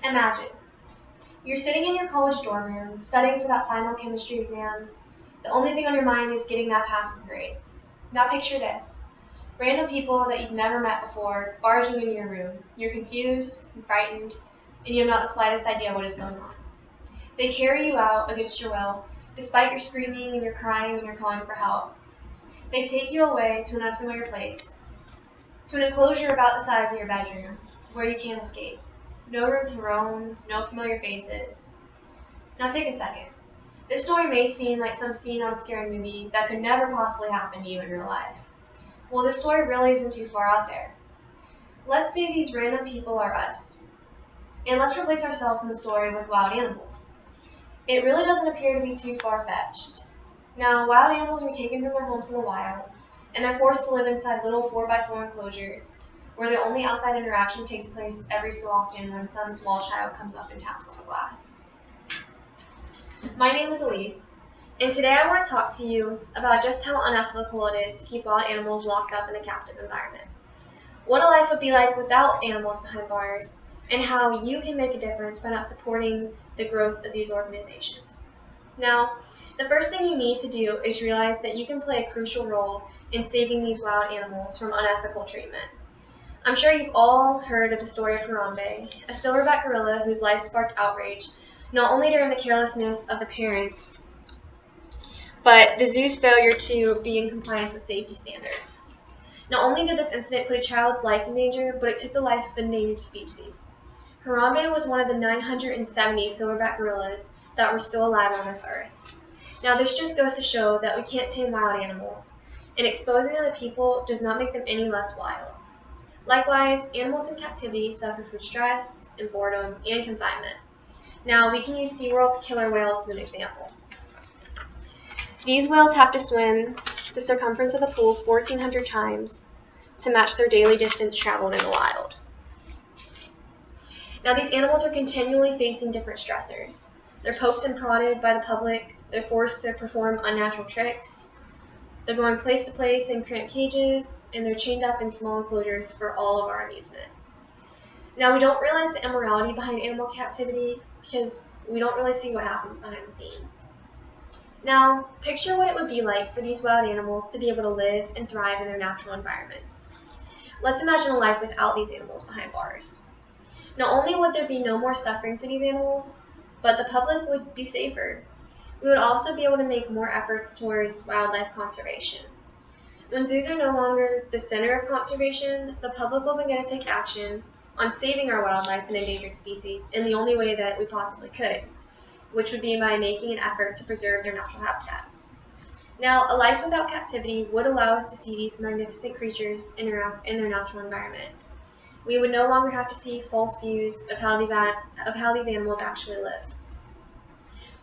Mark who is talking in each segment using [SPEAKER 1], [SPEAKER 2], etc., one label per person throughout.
[SPEAKER 1] Imagine, you're sitting in your college dorm room, studying for that final chemistry exam. The only thing on your mind is getting that passing grade. Now picture this. Random people that you've never met before barging into your room. You're confused and frightened, and you have not the slightest idea what is going on. They carry you out against your will, despite your screaming and your crying and your calling for help. They take you away to an unfamiliar place, to an enclosure about the size of your bedroom, where you can't escape. No room to roam, no familiar faces. Now take a second. This story may seem like some scene on a scary movie that could never possibly happen to you in real life. Well, this story really isn't too far out there. Let's say these random people are us, and let's replace ourselves in the story with wild animals. It really doesn't appear to be too far-fetched. Now, wild animals are taken from their homes in the wild, and they're forced to live inside little 4x4 enclosures, where their only outside interaction takes place every so often when some small child comes up and taps on the glass. My name is Elise, and today I want to talk to you about just how unethical it is to keep wild animals locked up in a captive environment. What a life would be like without animals behind bars, and how you can make a difference by not supporting the growth of these organizations. Now, the first thing you need to do is realize that you can play a crucial role in saving these wild animals from unethical treatment. I'm sure you've all heard of the story of Harambe, a silverback gorilla whose life sparked outrage, not only during the carelessness of the parents, but the zoo's failure to be in compliance with safety standards. Not only did this incident put a child's life in danger, but it took the life of endangered species. Harambe was one of the 970 silverback gorillas that were still alive on this earth. Now this just goes to show that we can't tame wild animals, and exposing them to people does not make them any less wild. Likewise, animals in captivity suffer from stress and boredom and confinement. Now, we can use SeaWorld's killer whales as an example. These whales have to swim the circumference of the pool 1,400 times to match their daily distance traveled in the wild. Now, these animals are continually facing different stressors. They're poked and prodded by the public, they're forced to perform unnatural tricks, they're going place to place in cramped cages, and they're chained up in small enclosures for all of our amusement. Now, we don't realize the immorality behind animal captivity because we don't really see what happens behind the scenes. Now, picture what it would be like for these wild animals to be able to live and thrive in their natural environments. Let's imagine a life without these animals behind bars. Not only would there be no more suffering for these animals, but the public would be safer. We would also be able to make more efforts towards wildlife conservation. When zoos are no longer the center of conservation, the public will begin to take action on saving our wildlife and endangered species in the only way that we possibly could, which would be by making an effort to preserve their natural habitats. Now, a life without captivity would allow us to see these magnificent creatures interact in their natural environment. We would no longer have to see false views of how these animals actually live.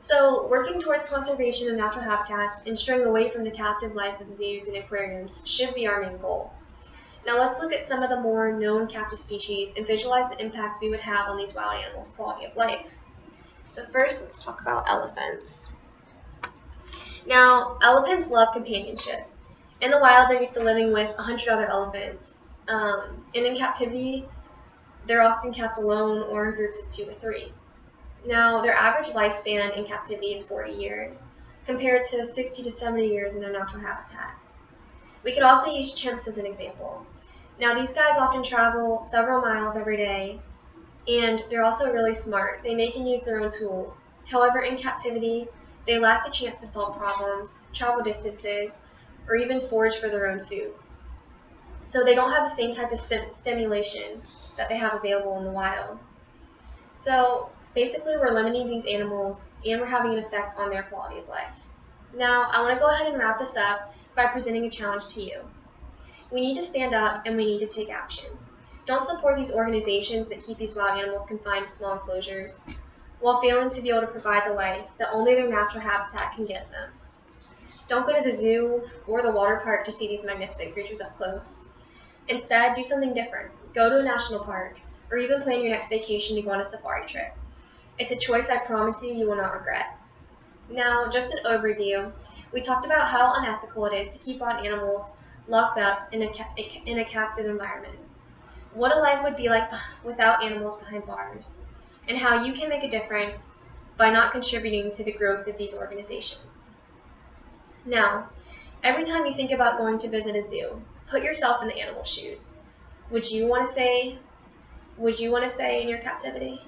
[SPEAKER 1] So, working towards conservation of natural habitats and straying away from the captive life of zoos and aquariums should be our main goal. Now let's look at some of the more known captive species and visualize the impacts we would have on these wild animals' quality of life. So first, let's talk about elephants. Now, elephants love companionship. In the wild, they're used to living with 100 other elephants, and in captivity, they're often kept alone or in groups of 2 or 3. Now, their average lifespan in captivity is 40 years, compared to 60 to 70 years in their natural habitat. We could also use chimps as an example. Now, these guys often travel several miles every day, and they're also really smart. They make and use their own tools. However, in captivity, they lack the chance to solve problems, travel distances, or even forage for their own food. So they don't have the same type of stimulation that they have available in the wild. So basically, we're limiting these animals, and we're having an effect on their quality of life. Now, I want to go ahead and wrap this up by presenting a challenge to you. We need to stand up, and we need to take action. Don't support these organizations that keep these wild animals confined to small enclosures, while failing to be able to provide the life that only their natural habitat can give them. Don't go to the zoo or the water park to see these magnificent creatures up close. Instead, do something different. Go to a national park, or even plan your next vacation to go on a safari trip. It's a choice I promise you will not regret. Now, just an overview. We talked about how unethical it is to keep wild animals locked up in a captive environment. What a life would be like without animals behind bars. and how you can make a difference by not contributing to the growth of these organizations. Now, every time you think about going to visit a zoo, put yourself in the animal's shoes. Would you want to stay in your captivity?